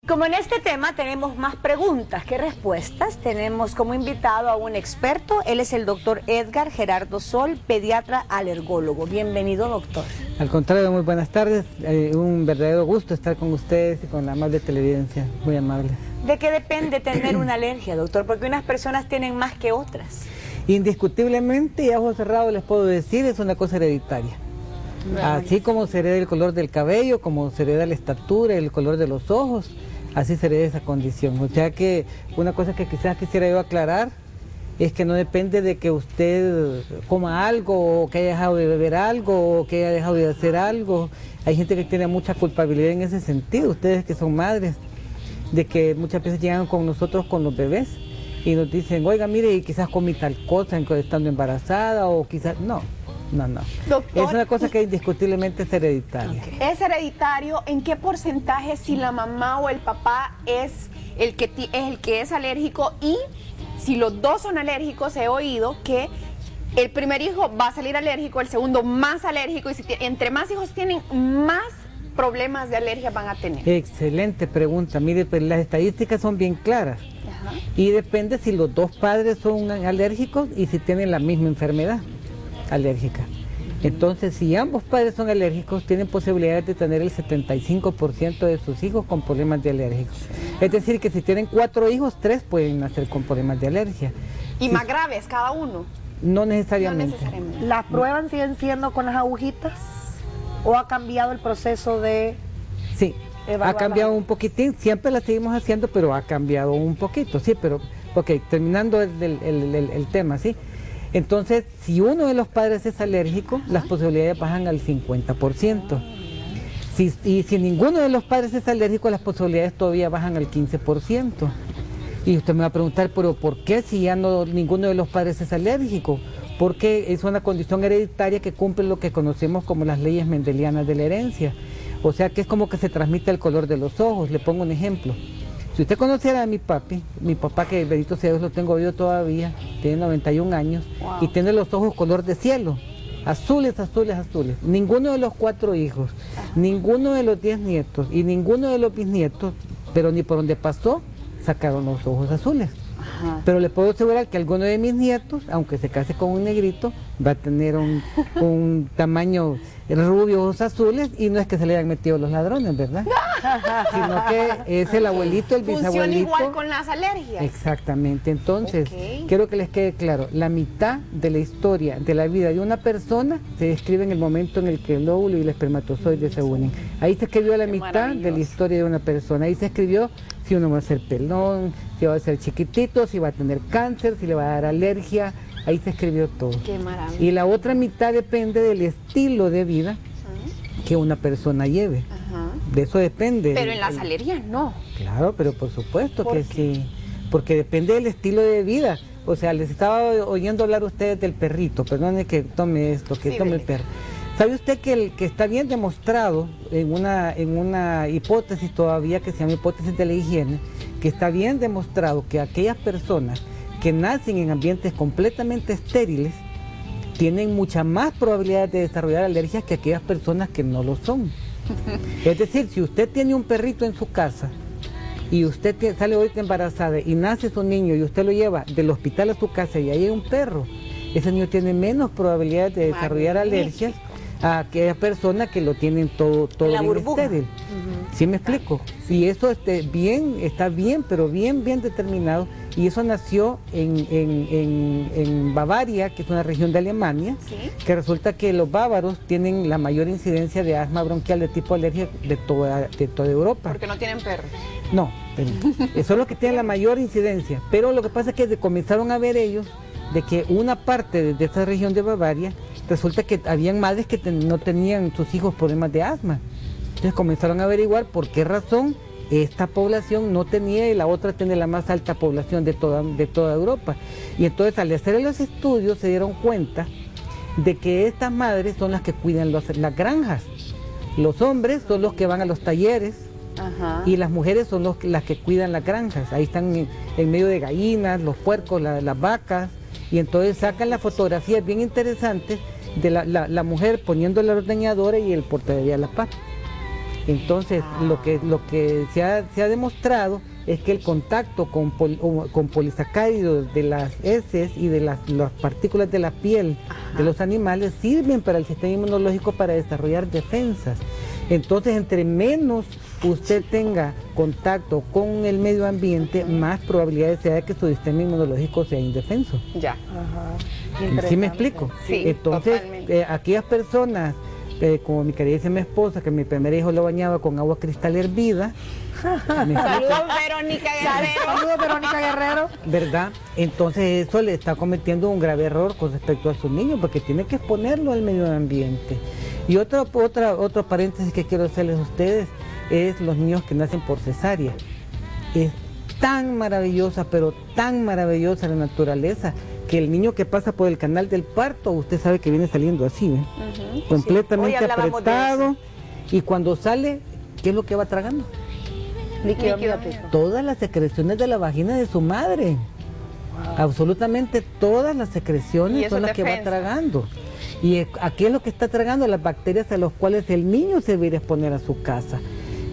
Como en este tema tenemos más preguntas que respuestas, tenemos como invitado a un experto. Él es el doctor Edgar Gerardo Sol, pediatra alergólogo. Bienvenido, doctor. Al contrario, muy buenas tardes. Un verdadero gusto estar con ustedes y con la amable televidencia. Muy amable. ¿De qué depende tener una alergia, doctor? Porque unas personas tienen más que otras. Indiscutiblemente, y a ojos cerrados les puedo decir, es una cosa hereditaria. Así como se hereda el color del cabello, como se hereda la estatura, el color de los ojos, así se hereda esa condición. O sea que una cosa que quizás quisiera yo aclarar es que no depende de que usted coma algo, o que haya dejado de beber algo, o que haya dejado de hacer algo. Hay gente que tiene mucha culpabilidad en ese sentido, ustedes que son madres, de que muchas veces llegan con nosotros con los bebés y nos dicen, oiga, mire, quizás comí tal cosa estando embarazada, o quizás, no. Doctor, es una cosa que indiscutiblemente es hereditaria. Okay. ¿Es hereditario? ¿En qué porcentaje si la mamá o el papá es el que es alérgico? Y si los dos son alérgicos, he oído que el primer hijo va a salir alérgico, el segundo más alérgico, y si entre más hijos tienen, más problemas de alergia van a tener. Excelente pregunta. Mire, pues las estadísticas son bien claras. Ajá. Y depende si los dos padres son alérgicos y si tienen la misma enfermedad alérgica. Entonces, si ambos padres son alérgicos, tienen posibilidades de tener el 75% de sus hijos con problemas de alergia. Es decir, que si tienen 4 hijos, 3 pueden nacer con problemas de alergia. ¿Y más graves cada uno? No necesariamente. No necesariamente. ¿Las pruebas siguen siendo con las agujitas? ¿O ha cambiado el proceso de...? Sí, ha cambiado un poquitín, siempre la seguimos haciendo, pero ha cambiado un poquito, sí, pero, ok, terminando el tema, ¿sí? Entonces, si uno de los padres es alérgico, las posibilidades bajan al 50%. Y si ninguno de los padres es alérgico, las posibilidades todavía bajan al 15%. Y usted me va a preguntar, pero ¿por qué si ya ninguno de los padres es alérgico? Porque es una condición hereditaria que cumple lo que conocemos como las leyes mendelianas de la herencia. O sea que es como que se transmite el color de los ojos. Le pongo un ejemplo. Si usted conociera a mi papá, que bendito sea Dios, lo tengo yo todavía, tiene 91 años, wow, y tiene los ojos color de cielo, azules, azules, azules. Ninguno de los 4 hijos, ninguno de los 10 nietos y ninguno de los bisnietos, pero ni por donde pasó, sacaron los ojos azules. Ajá. Pero le puedo asegurar que alguno de mis nietos, aunque se case con un negrito, va a tener un tamaño rubio, ojos azules, y no es que se le hayan metido los ladrones, ¿verdad? Sino que es el abuelito, el bisabuelito. Funciona igual con las alergias. Exactamente. Entonces, quiero que les quede claro, la mitad de la historia de la vida de una persona se describe en el momento en el que el óvulo y el espermatozoide se unen. Ahí se escribió la mitad de la historia de una persona. Ahí se escribió si uno va a ser pelón, si va a ser chiquitito, si va a tener cáncer, si le va a dar alergia. Ahí se escribió todo. Qué maravilla. Y la otra mitad depende del estilo de vida que una persona lleve. Ajá. De eso depende. Pero en las alergias no. Claro, pero por supuesto que sí. Porque depende del estilo de vida. O sea, les estaba oyendo hablar a ustedes del perrito. Perdone que tome esto, que tome el perro. ¿Sabe usted que está bien demostrado en una hipótesis todavía que se llama hipótesis de la higiene, que está bien demostrado que aquellas personas que nacen en ambientes completamente estériles tienen mucha más probabilidad de desarrollar alergias que aquellas personas que no lo son? Es decir, si usted tiene un perrito en su casa y usted sale ahorita embarazada y nace su niño y usted lo lleva del hospital a su casa y ahí hay un perro, ese niño tiene menos probabilidad de desarrollar alergias a aquella persona que lo tienen todo bien estéril. ¿Sí me explico? Y eso está bien, pero bien determinado. Y eso nació en Bavaria, que es una región de Alemania, que resulta que los bávaros tienen la mayor incidencia de asma bronquial de tipo alergia de toda Europa. Porque no tienen perros. No, eso es lo que tiene la mayor incidencia. Pero lo que pasa es que comenzaron a ver ellos de que una parte de esta región de Bavaria, resulta que habían madres que no tenían sus hijos problemas de asma. Entonces comenzaron a averiguar por qué razón esta población no tenía y la otra tiene la más alta población de toda Europa. Y entonces al hacer los estudios se dieron cuenta de que estas madres son las que cuidan las granjas. Los hombres son los que van a los talleres. Ajá. Y las mujeres son las que cuidan las granjas. Ahí están en medio de gallinas, los puercos, las vacas. Y entonces sacan las fotografías bien interesantes de la mujer poniendo la ordeñadora y el portaaviones a la par. Entonces, lo que se ha demostrado es que el contacto con polisacáridos de las heces y de las partículas de la piel de los animales sirven para el sistema inmunológico para desarrollar defensas. Entonces, entre menos usted tenga contacto con el medio ambiente, más probabilidades sea de que su sistema inmunológico sea indefenso. Ya. ¿Sí me explico? Sí, entonces, totalmente. aquellas personas, como mi queridísima esposa, que mi primer hijo lo bañaba con agua cristal hervida. Saludos, Verónica Guerrero. Saludos, Verónica Guerrero. ¿Verdad? Entonces eso le está cometiendo un grave error con respecto a su niño, porque tiene que exponerlo al medio ambiente. Y otro paréntesis que quiero hacerles a ustedes es los niños que nacen por cesárea. Es tan maravillosa, pero tan maravillosa la naturaleza, que el niño que pasa por el canal del parto, usted sabe que viene saliendo así, ¿eh? Completamente apretado, y cuando sale, ¿qué es lo que va tragando? Líquido amniótico. Todas las secreciones de la vagina de su madre. Absolutamente todas las Y secreciones eso son las es que va defensa. tragando. Y aquí es lo que está tragando, las bacterias a las cuales el niño se va a ir a exponer a su casa.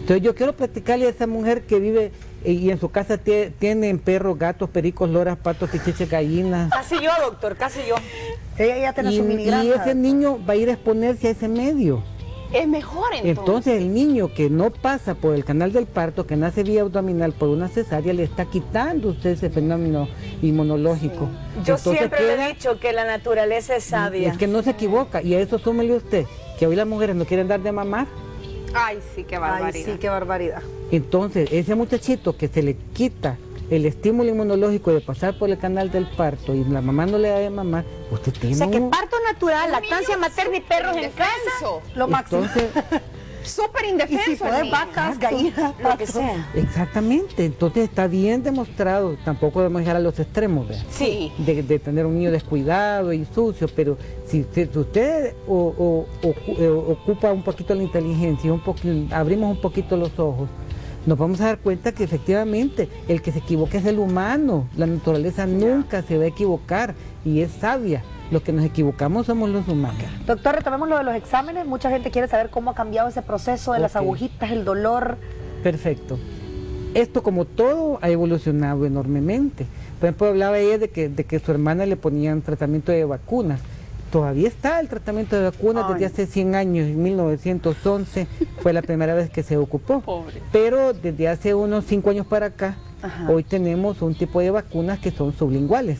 Entonces yo quiero platicarle a esa mujer que vive y en su casa tienen perros, gatos, pericos, loras, patos, pichiches, gallinas. Casi yo, doctor, casi yo. Ella ya tiene Y, su mini granja. y ese niño va a ir a exponerse a ese medio. Es mejor Entonces el niño que no pasa por el canal del parto, que nace vía abdominal por una cesárea, le está quitando usted ese fenómeno inmunológico. Yo Entonces siempre le queda- he dicho que la naturaleza es sabia. Es que no se equivoca, y a eso súmele usted, que hoy las mujeres no quieren dar de mamar. Ay, sí, qué barbaridad. Ay, sí, qué barbaridad. Entonces ese muchachito que se le quita el estímulo inmunológico de pasar por el canal del parto y la mamá no le da de mamar, usted tiene O sea que un... parto natural, lactancia materna y perros en casa, lo máximo. Entonces, Súper Y indefenso. si puede niño. vacas, gallinas, lo que sea. exactamente, entonces está bien demostrado, tampoco debemos llegar a los extremos, ¿verdad? Sí. De tener un niño descuidado y sucio, pero si usted ocupa un poquito la inteligencia, abrimos un poquito los ojos, nos vamos a dar cuenta que efectivamente el que se equivoca es el humano, la naturaleza nunca se va a equivocar y es sabia, los que nos equivocamos somos los humanos. Doctor, retomemos lo de los exámenes. Mucha gente quiere saber cómo ha cambiado ese proceso de las Ok. agujitas, el dolor. Perfecto. Esto, como todo, ha evolucionado enormemente. Por ejemplo, hablaba ella de que su hermana le ponían tratamiento de vacunas. Todavía está el tratamiento de vacunas desde hace 100 años, en 1911 fue la primera vez que se ocupó. Pobre. Pero desde hace unos 5 años para acá, Ajá. hoy tenemos un tipo de vacunas que son sublinguales.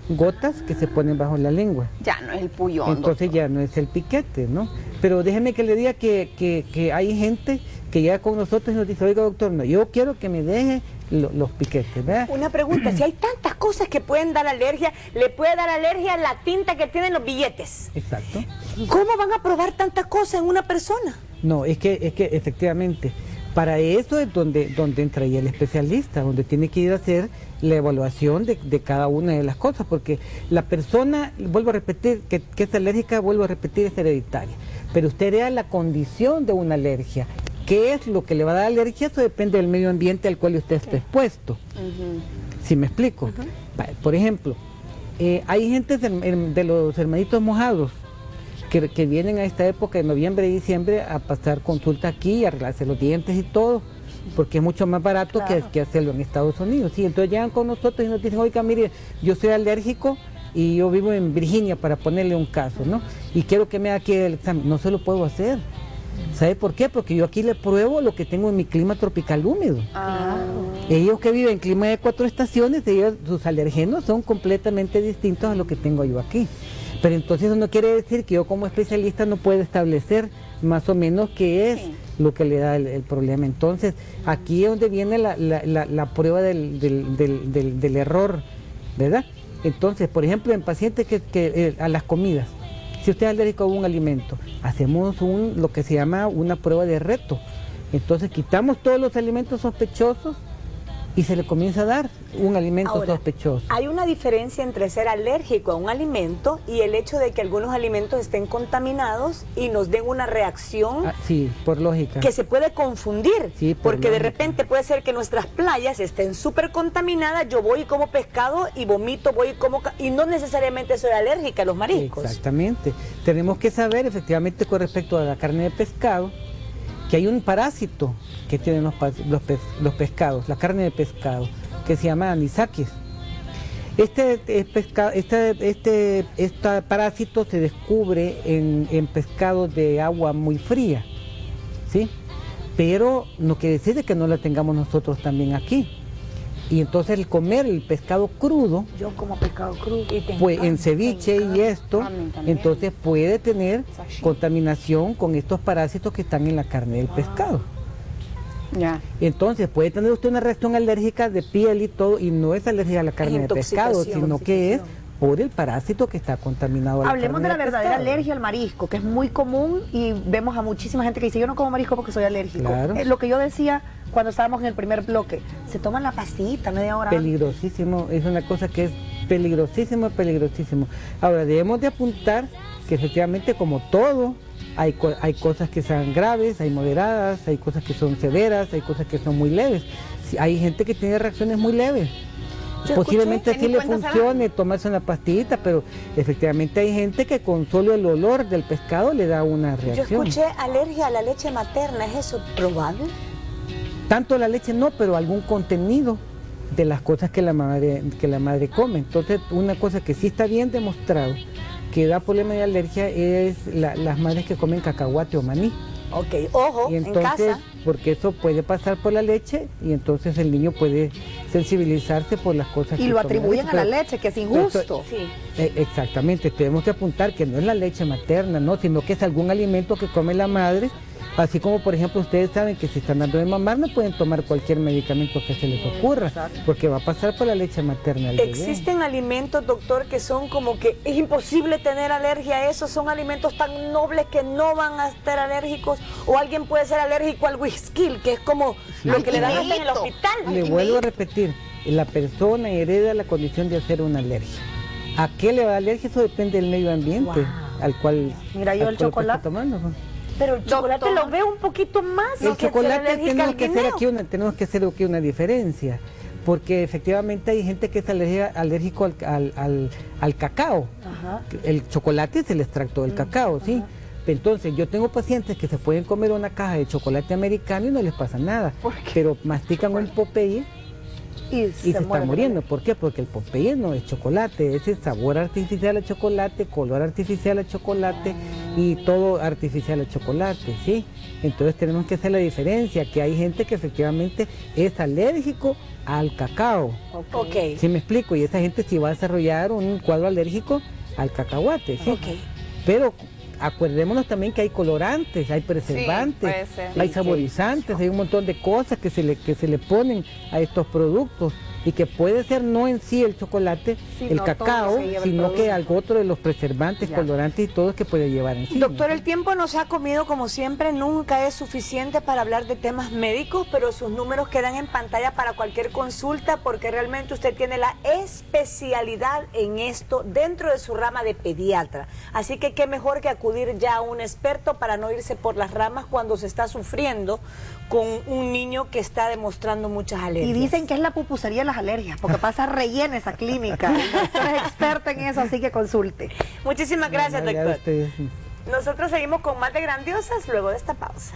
Gotas que se ponen bajo la lengua. Ya no es el puyón. Entonces doctor. ya no es el piquete, ¿no? Pero déjeme que le diga que hay gente que llega con nosotros y nos dice, oiga doctor, no, yo quiero que me deje los piquetes, ¿verdad? Una pregunta, si hay tantas cosas que pueden dar alergia, le puede dar alergia a la tinta que tienen los billetes. Exacto. ¿Cómo van a probar tantas cosas en una persona? No, es que efectivamente, para eso es donde entra ahí el especialista, donde tiene que ir a hacer la evaluación de cada una de las cosas, porque la persona, vuelvo a repetir, que es alérgica, vuelvo a repetir, es hereditaria. Pero usted hereda la condición de una alergia. ¿Qué es lo que le va a dar alergia? Eso depende del medio ambiente al cual usted esté expuesto. ¿Sí me explico? Por ejemplo, hay gente de los hermanitos mojados que vienen a esta época de noviembre y diciembre a pasar consulta aquí y arreglarse los dientes y todo, porque es mucho más barato Claro. que hacerlo en Estados Unidos. Sí, entonces llegan con nosotros y nos dicen, oiga, mire, yo soy alérgico y yo vivo en Virginia, para ponerle un caso, ¿no? Y quiero que me haga aquí el examen. No se lo puedo hacer. ¿Sabe por qué? Porque yo aquí le pruebo lo que tengo en mi clima tropical húmedo. Ellos que viven en clima de 4 estaciones, sus alergenos son completamente distintos a lo que tengo yo aquí. Pero entonces eso no quiere decir que yo como especialista no pueda establecer más o menos qué es lo que le da el problema. Entonces aquí es donde viene la prueba del error, ¿verdad? Entonces, por ejemplo, en pacientes que a las comidas, si usted es alérgico a un alimento, hacemos lo que se llama una prueba de reto. Entonces quitamos todos los alimentos sospechosos y se le comienza a dar un alimento Ahora, sospechoso. hay una diferencia entre ser alérgico a un alimento y el hecho de que algunos alimentos estén contaminados y nos den una reacción Ah, sí, por lógica. que se puede confundir, Sí, por porque de lógica. repente puede ser que nuestras playas estén súper contaminadas, yo voy y como pescado y vomito, voy y como, y no necesariamente soy alérgica a los mariscos. Exactamente. Tenemos que saber efectivamente con respecto a la carne de pescado que hay un parásito que tienen los pescados, la carne de pescado, que se llama anisakis. Este parásito se descubre en pescados de agua muy fría, ¿sí? Pero no quiere decir de que no la tengamos nosotros también aquí. Y entonces el comer el pescado crudo, yo como pescado crudo, pues en ceviche y esto, entonces puede tener contaminación con estos parásitos que están en la carne del pescado. Ya. Entonces puede tener usted una reacción alérgica de piel y todo, y no es alérgica a la carne de pescado, sino que es por el parásito que está contaminado. Hablemos de la verdadera alergia al marisco, que es muy común y vemos a muchísima gente que dice, yo no como marisco porque soy alérgico. Claro. Lo que yo decía cuando estábamos en el primer bloque, se toman la pastillita media hora. Peligrosísimo, es una cosa que es peligrosísimo, peligrosísimo. Ahora, debemos de apuntar que efectivamente como todo, hay cosas que son graves, hay moderadas, hay cosas que son severas, hay cosas que son muy leves. Hay gente que tiene reacciones muy leves. Posiblemente sí le funcione tomarse una pastillita, pero efectivamente hay gente que con solo el olor del pescado le da una reacción. Yo escuché alergia a la leche materna, ¿es eso probable? Tanto la leche no, pero algún contenido de las cosas que la madre come. Entonces, una cosa que sí está bien demostrado que da problema de alergia es las madres que comen cacahuate o maní. Ok, ojo, y entonces, en casa. Porque eso puede pasar por la leche y entonces el niño puede sensibilizarse por las cosas que lo toma atribuyen a la leche, que es injusto. Sí. Exactamente, tenemos que apuntar que no es la leche materna, no, sino que es algún alimento que come la madre. Así como, por ejemplo, ustedes saben que si están dando de mamar no pueden tomar cualquier medicamento que se les ocurra, porque va a pasar por la leche materna al bebé. ¿Existen alimentos, doctor, que son como que es imposible tener alergia a eso? ¿Son alimentos tan nobles que no van a estar alérgicos? ¿O alguien puede ser alérgico al whisky, que es como lo que le dan hasta en el hospital? Le vuelvo a repetir, la persona hereda la condición de hacer una alergia. ¿A qué le va a alergia? Eso depende del medio ambiente al cual Mira, yo el chocolate está tomando. Pero el chocolate lo veo un poquito más. El chocolate tenemos que hacer aquí una diferencia, porque efectivamente hay gente que es alérgico al cacao. Ajá. El chocolate es el extracto del cacao, ¿sí? Entonces yo tengo pacientes que se pueden comer una caja de chocolate americano y no les pasa nada, pero mastican un Popeye y se están muriendo. ¿Por qué? Porque el Popeye no es chocolate, es el sabor artificial al chocolate, color artificial al chocolate y todo artificial al chocolate, ¿sí? Entonces tenemos que hacer la diferencia, que hay gente que efectivamente es alérgico al cacao. Okay. ¿Sí me explico? Y esa gente sí va a desarrollar un cuadro alérgico al cacahuate, ¿sí? Okay. Pero acuérdémonos también que hay colorantes, hay preservantes, hay saborizantes, hay un montón de cosas que se le ponen a estos productos y que puede ser no en sí el chocolate, el cacao, sino que algo otro de los preservantes, colorantes y todo que puede llevar en sí. Doctor, el tiempo nos ha comido como siempre, nunca es suficiente para hablar de temas médicos, pero sus números quedan en pantalla para cualquier consulta porque realmente usted tiene la especialidad en esto dentro de su rama de pediatra. Así que qué mejor que acudir ya a un experto para no irse por las ramas cuando se está sufriendo con un niño que está demostrando muchas alergias. Y dicen que es la pupusería de las alergias, porque pasa rellena esa clínica. El doctor es experta en eso, así que consulte. Muchísimas gracias, doctor. Ustedes. Nosotros seguimos con más de Grandiosas luego de esta pausa.